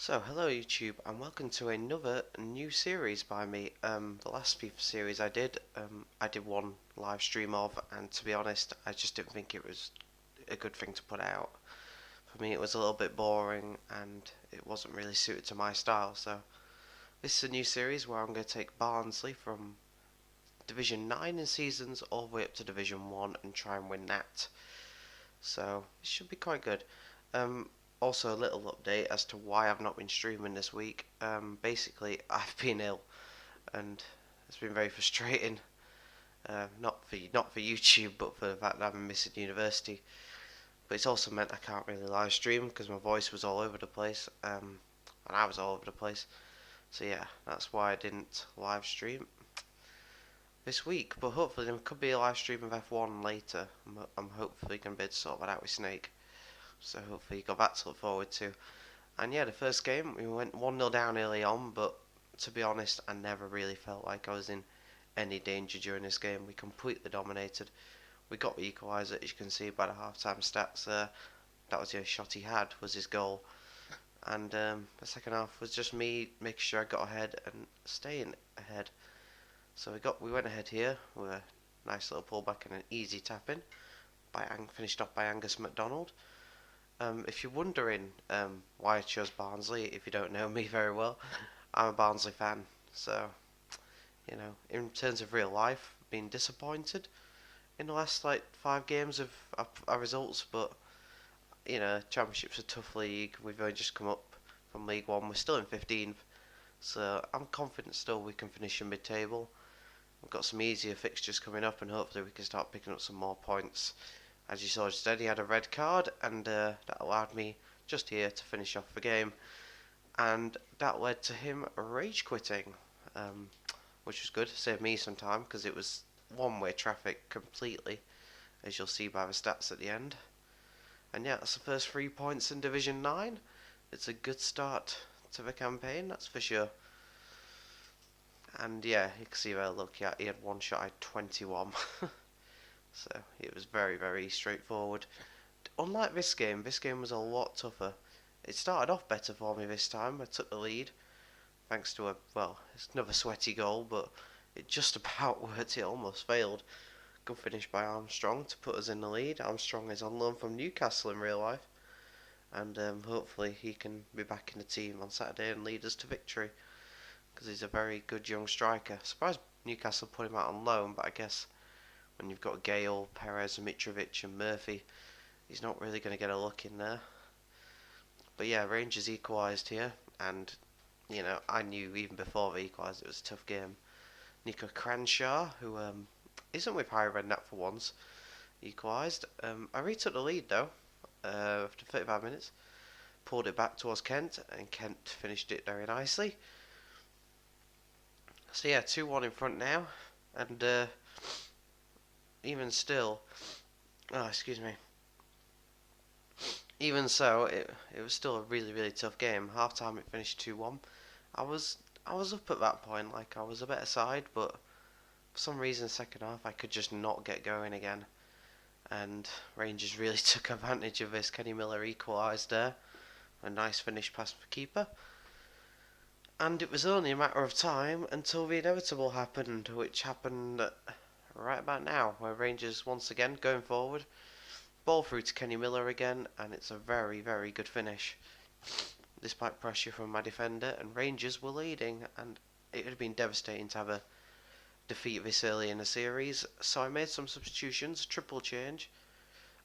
So, hello YouTube, and welcome to another new series by me. The last FIFA series I did one live stream of, and to be honest, I just didn't think it was a good thing to put out. For me, it was a little bit boring, and it wasn't really suited to my style. So, this is a new series where I'm going to take Barnsley from Division 9 in seasons all the way up to Division 1 and try and win that. So, it should be quite good. Um, Also, a little update as to why I've not been streaming this week. Basically, I've been ill, and it's been very frustrating. Not for YouTube, but for the fact that I'm missing university. But it's also meant I can't really live stream because my voice was all over the place, and I was all over the place. So yeah, that's why I didn't live stream this week. But hopefully there could be a live stream of F1 later. I'm hopefully going to be able to sort that out with Snake. So hopefully you got that to look forward to. And yeah, the first game we went 1-0 down early on, but to be honest, I never really felt like I was in any danger during this game. We completely dominated. We got the equaliser, as you can see by the half-time stats there. That was the only shot he had, was his goal. And the second half was just me making sure I got ahead and staying ahead. So we went ahead here with a nice little pullback and an easy tap in, finished off by Angus MacDonald. If you're wondering why I chose Barnsley, if you don't know me very well, I'm a Barnsley fan. So, in terms of real life, been disappointed in the last 5 games of our results, but Championship's a tough league. We've only just come up from League One. We're still in 15th, so I'm confident still we can finish in mid-table. We've got some easier fixtures coming up, and hopefully we can start picking up some more points. As you saw just then, he had a red card, and that allowed me just here to finish off the game. And that led to him rage quitting, which was good. Saved me some time because it was one-way traffic completely, as you'll see by the stats at the end. And yeah, that's the first 3 points in Division 9. It's a good start to the campaign, that's for sure. And yeah, you can see there, look, he had one shot, I had 21. So it was very, very straightforward. Unlike this game was a lot tougher. It started off better for me this time. I took the lead thanks to it's another sweaty goal, but it just about worked. It almost failed. Good finish by Armstrong to put us in the lead. Armstrong is on loan from Newcastle in real life, and hopefully he can be back in the team on Saturday and lead us to victory, because he's a very good young striker. Surprised Newcastle put him out on loan, but I guess when you've got Gale, Perez, Mitrovic and Murphy, he's not really going to get a look in there. But yeah, Rangers equalised here, and I knew even before they equalised it was a tough game. Nico Cranshaw, who isn't with High Red Nat for once, equalised. I retook the lead though, after 35 minutes. Pulled it back towards Kent, and Kent finished it very nicely. So yeah, 2-1 in front now, and even still, excuse me. Even so, it was still a really, really tough game. Half time it finished 2-1. I was up at that point, like I was a better side, but for some reason second half I could just not get going again. And Rangers really took advantage of this. Kenny Miller equalised there. A nice finish past the keeper. And it was only a matter of time until the inevitable happened, which happened right about now, where Rangers once again going forward. Ball through to Kenny Miller again, and it's a very, very good finish. Despite pressure from my defender, and Rangers were leading, and it would have been devastating to have a defeat this early in the series. So I made some substitutions, triple change.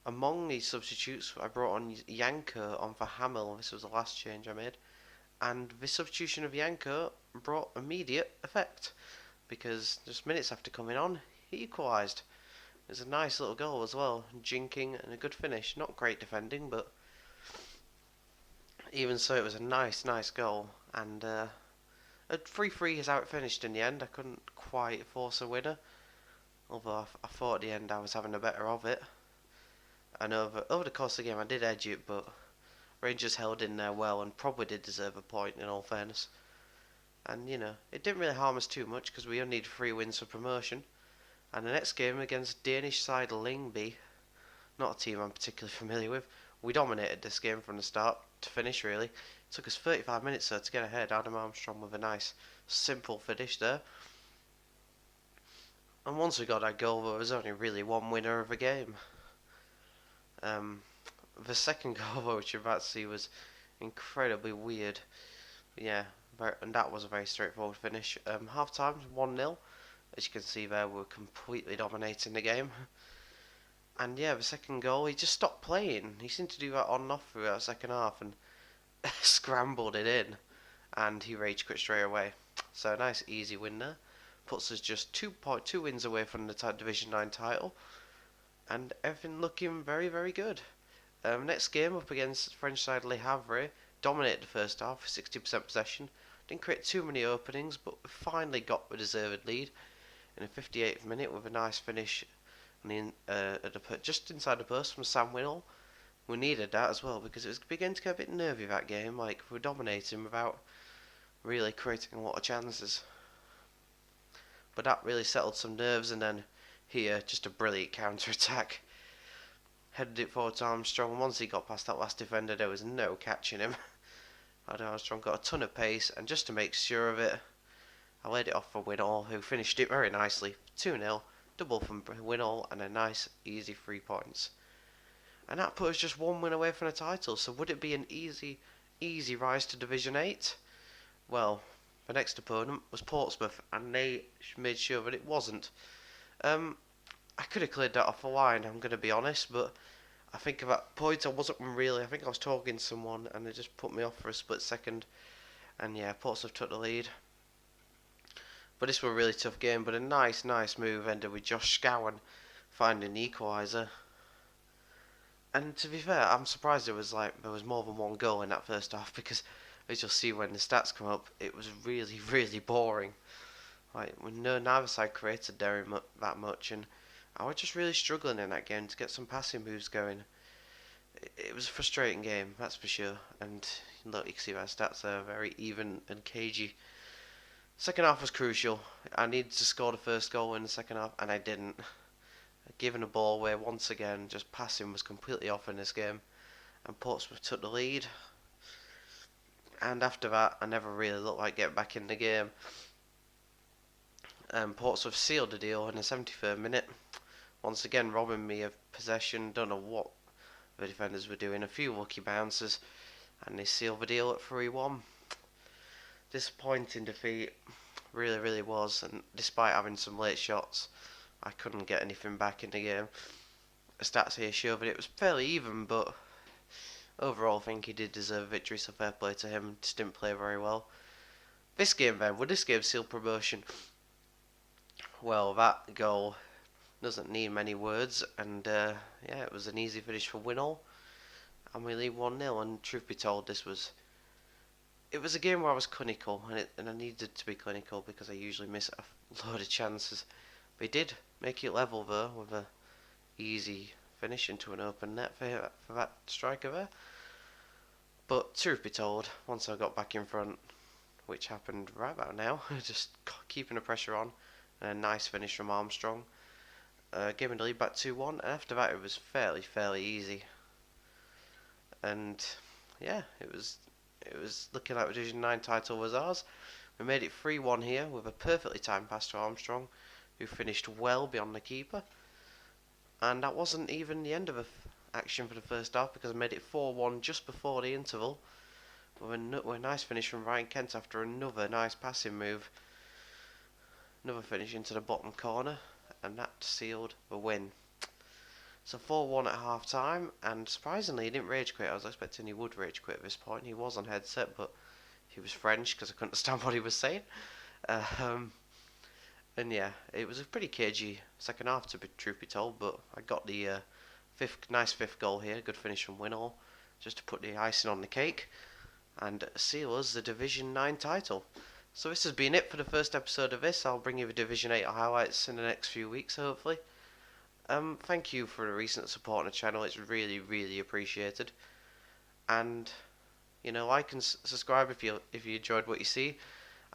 Among these substitutes, I brought on Yanko on for Hamill. This was the last change I made. And this substitution of Yanko brought immediate effect, because just minutes after coming on, he equalised. It was a nice little goal as well, jinking and a good finish. Not great defending, but even so, it was a nice, nice goal. And a 3-3 is how it finished in the end. I couldn't quite force a winner, although I thought at the end I was having the better of it. And over the course of the game, I did edge it, but Rangers held in there well and probably did deserve a point, in all fairness. And it didn't really harm us too much because we only need 3 wins for promotion. And the next game against Danish side Lyngby, not a team I'm particularly familiar with, We dominated this game from the start to finish, really. It took us 35 minutes to get ahead. Adam Armstrong with a nice, simple finish there. And once we got that goal, there was only really one winner of the game. The second goal, which you're about to see, was incredibly weird. Yeah, and that was a very straightforward finish. Half time, 1-0. As you can see there, we were completely dominating the game. And yeah, the second goal, he just stopped playing. He seemed to do that on and off throughout the second half and scrambled it in. And he rage quit straight away. So a nice easy win there. Puts us just 2 wins away from the Division 9 title. And everything looking very, very good. Next game up against French side Le Havre. Dominated the first half with 60% possession. Didn't create too many openings, but we finally got the deserved lead in the 58th minute with a nice finish just inside the post from Sam Winnall. We needed that as well because it was beginning to get a bit nervy that game. Like, we were dominating without really creating a lot of chances. But that really settled some nerves, and then here, just a brilliant counter-attack. Headed it forward to Armstrong, and once he got past that last defender, there was no catching him. Armstrong got a ton of pace, and just to make sure of it, I laid it off for Winnall, who finished it very nicely. 2-0, double from Winnall, and a nice, easy 3 points. And that put us just 1 win away from the title, so would it be an easy rise to Division 8? Well, the next opponent was Portsmouth, and they made sure that it wasn't. I could have cleared that off the line, I'm going to be honest, but I think at that point I wasn't really. I think I was talking to someone, and they just put me off for a split second. And yeah, Portsmouth took the lead. But this was a really tough game, but a nice move ended with Josh Scowen finding the equaliser. And to be fair, I'm surprised there was more than one goal in that first half, because as you'll see when the stats come up, it was really boring. Like, neither side created that much, and I was just really struggling in that game to get some passing moves going. It was a frustrating game, that's for sure. And look, you can see my stats are very even and cagey. Second half was crucial. I needed to score the first goal in the second half, and I didn't. Giving the ball away once again, just passing was completely off in this game. And Portsmouth took the lead. And after that, I never really looked like getting back in the game. Portsmouth sealed the deal in the 73rd minute. Once again, robbing me of possession. Don't know what the defenders were doing. A few lucky bounces, and they sealed the deal at 3-1. Disappointing defeat, really was. And despite having some late shots, I couldn't get anything back in the game. The stats here show that it was fairly even, but overall, I think he did deserve a victory. So fair play to him. Just didn't play very well. This game then, would this game seal promotion? Well, that goal doesn't need many words, and yeah, it was an easy finish for Winnall, and we lead 1-0. And truth be told, it was a game where I was clinical, and I needed to be clinical because I usually miss a load of chances. But he did make it level though with a easy finish into an open net for that striker there. But truth be told, once I got back in front, which happened right about now, just keeping the pressure on, and a nice finish from Armstrong. Giving the lead back 2-1, and after that it was fairly easy. And yeah, it was looking like the Division 9 title was ours. We made it 3-1 here with a perfectly timed pass to Armstrong, who finished well beyond the keeper. And that wasn't even the end of the action for the first half, because I made it 4-1 just before the interval with a nice finish from Ryan Kent after another nice passing move. Another finish into the bottom corner, and that sealed the win. So 4-1 at half time, and surprisingly he didn't rage quit. I was expecting he would rage quit at this point. He was on headset, but he was French because I couldn't understand what he was saying. And yeah, it was a pretty cagey second half, to be truth be told, but I got the nice fifth goal here. Good finish from Winnall, just to put the icing on the cake and seal us the Division 9 title. So this has been it for the first episode of this. I'll bring you the Division 8 highlights in the next few weeks, hopefully. Thank you for the recent support on the channel. It's really appreciated. And like and subscribe if you enjoyed what you see.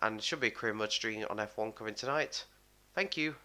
And there should be a career mode stream on F1 coming tonight. Thank you.